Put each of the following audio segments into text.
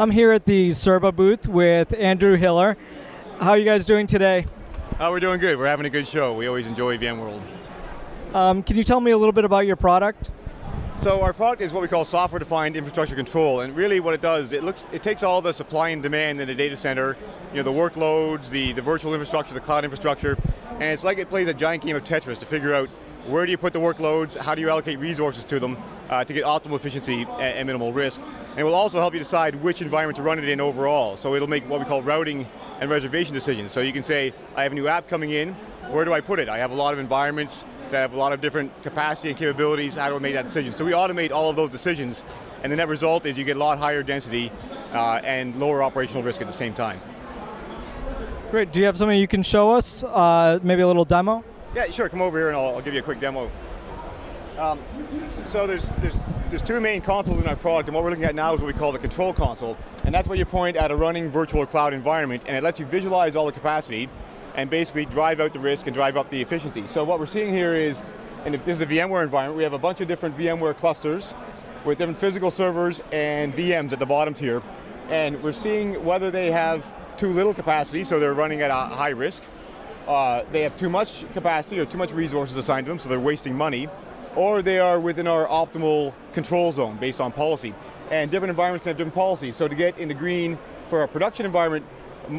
I'm here at the Cirba booth with Andrew Hillier. How are you guys doing today? We're doing good. We're having a good show. We always enjoy VMworld. Can you tell me a little bit about your product? So our product is what we call software-defined infrastructure control, and really what it does, it takes all the supply and demand in the data center, the workloads, the virtual infrastructure, the cloud infrastructure, and it's like it plays a giant game of Tetris to figure out where do you put the workloads, how do you allocate resources to them to get optimal efficiency and minimal risk. And it will also help you decide which environment to run it in overall. So it'll make what we call routing and reservation decisions. So you can say, I have a new app coming in, where do I put it? I have a lot of environments that have a lot of different capacity and capabilities, how do I make that decision? So we automate all of those decisions, and the net result is you get a lot higher density and lower operational risk at the same time. Great, do you have something you can show us? Maybe a little demo? Yeah, sure, come over here and I'll give you a quick demo. So there's two main consoles in our product, and what we're looking at now is what we call the control console, and that's where you point at a running virtual cloud environment, and it lets you visualize all the capacity and basically drive out the risk and drive up the efficiency. So what we're seeing here is, and this is a VMware environment, we have a bunch of different VMware clusters with different physical servers and VMs at the bottom tier, and we're seeing whether they have too little capacity, so they're running at a high risk, they have too much capacity or too much resources assigned to them, so they're wasting money, or they are within our optimal control zone based on policy. And different environments can have different policies. So to get in the green for a production environment,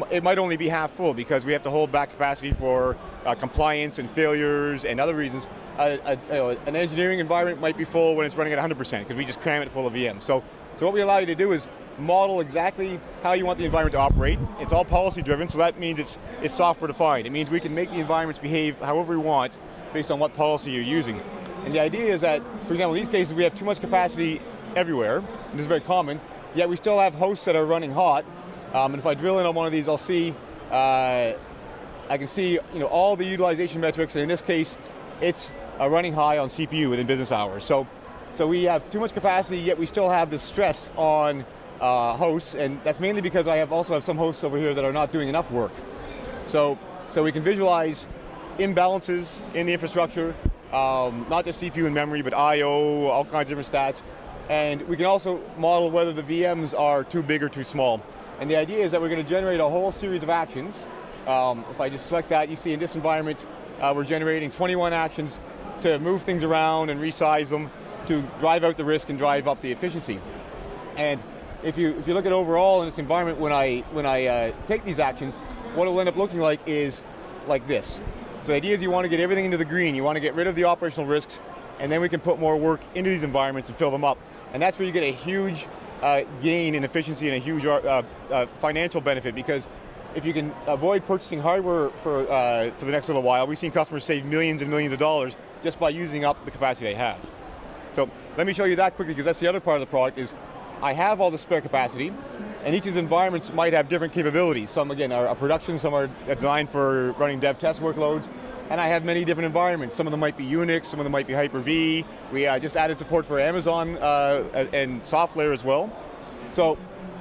it might only be half full because we have to hold back capacity for compliance and failures and other reasons. An engineering environment might be full when it's running at 100% because we just cram it full of VMs. So what we allow you to do is model exactly how you want the environment to operate. It's all policy driven, so that means it's software defined. It means we can make the environments behave however we want based on what policy you're using. And the idea is that, for example, in these cases we have too much capacity everywhere, and this is very common, yet we still have hosts that are running hot. And if I drill in on one of these, I'll see, I can see all the utilization metrics, and in this case, it's running high on CPU within business hours. So we have too much capacity, yet we still have this stress on hosts, and that's mainly because I also have some hosts over here that are not doing enough work. So we can visualize imbalances in the infrastructure, not just CPU and memory, but I/O, all kinds of different stats. And we can also model whether the VMs are too big or too small. And the idea is that we're going to generate a whole series of actions. If I just select that, you see in this environment, we're generating 21 actions to move things around and resize them to drive out the risk and drive up the efficiency. And if you look at overall in this environment, when I take these actions, what it'll end up looking like is like this. So the idea is you want to get everything into the green, you want to get rid of the operational risks, and then we can put more work into these environments and fill them up. And that's where you get a huge gain in efficiency and a huge financial benefit, because if you can avoid purchasing hardware for the next little while, we've seen customers save millions and millions of dollars just by using up the capacity they have. So let me show you that quickly, because that's the other part of the product is I have all the spare capacity, and each of these environments might have different capabilities. Some, again, are production, some are designed for running dev test workloads, and I have many different environments. Some of them might be Unix, some of them might be Hyper-V. We just added support for Amazon and SoftLayer as well. So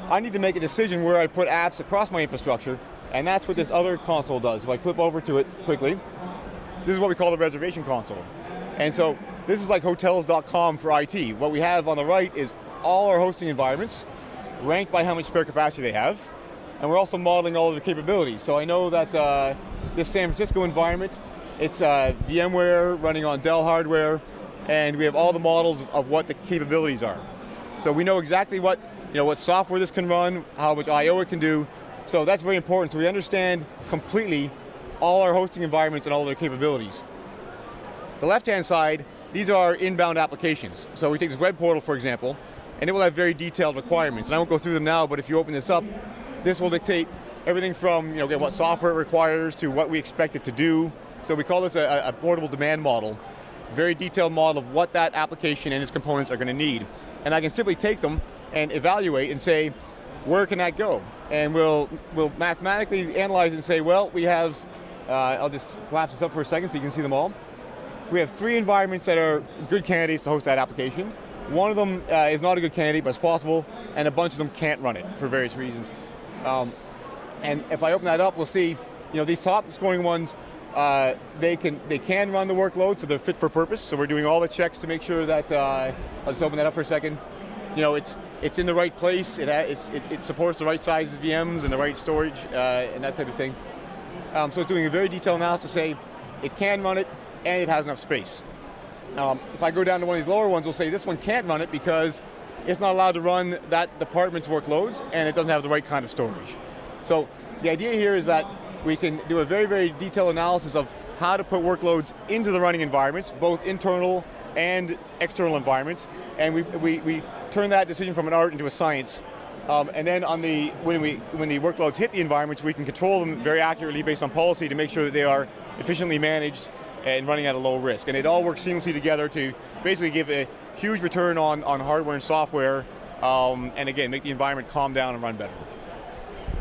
I need to make a decision where I put apps across my infrastructure, and that's what this other console does. If I flip over to it quickly, this is what we call the reservation console. And so this is like hotels.com for IT. What we have on the right is all our hosting environments, ranked by how much spare capacity they have, and we're also modeling all of their capabilities. So I know that this San Francisco environment, it's VMware running on Dell hardware, and we have all the models of what the capabilities are. So we know exactly what software this can run, how much I/O it can do. So that's very important. So we understand completely all our hosting environments and all their capabilities. The left-hand side, these are inbound applications. So we take this web portal, for example, and it will have very detailed requirements. And I won't go through them now, but if you open this up, this will dictate everything from what software it requires to what we expect it to do. So we call this a portable demand model, very detailed model of what that application and its components are going to need. And I can simply take them and evaluate and say, where can that go? And we'll mathematically analyze it and say, well, we have, I'll just collapse this up for a second so you can see them all. We have 3 environments that are good candidates to host that application. One of them is not a good candidate, but it's possible, and a bunch of them can't run it for various reasons. And if I open that up, we'll see, these top scoring ones, they can run the workload, so they're fit for purpose. So we're doing all the checks to make sure that, I'll just open that up for a second. it's in the right place. It supports the right sizes VMs and the right storage and that type of thing. So it's doing a very detailed analysis to say it can run it and it has enough space. If I go down to one of these lower ones, we'll say this one can't run it because it's not allowed to run that department's workloads and it doesn't have the right kind of storage. So the idea here is that we can do a very, very detailed analysis of how to put workloads into the running environments, both internal and external environments, and we turn that decision from an art into a science. And then when the workloads hit the environments, we can control them very accurately based on policy to make sure that they are efficiently managed and running at a low risk. And it all works seamlessly together to basically give a huge return on hardware and software, and again, make the environment calm down and run better.